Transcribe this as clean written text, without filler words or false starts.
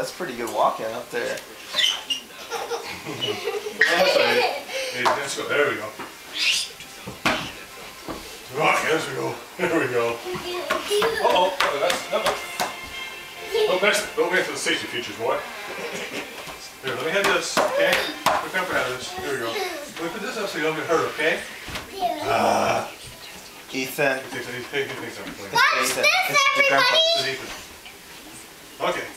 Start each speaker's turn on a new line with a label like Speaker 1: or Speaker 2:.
Speaker 1: that's pretty good walking up there.
Speaker 2: Hey, let's go. There we go. Right, yes, we go. There we go. Uh-oh. Don't mess with the safety features, boy. Here, let me have this, okay? Look up at this. Here we go. Let me put this up so you don't get hurt, okay?
Speaker 1: Ethan.
Speaker 2: He thinks I'm clean.
Speaker 3: Watch this, everybody!
Speaker 2: Okay.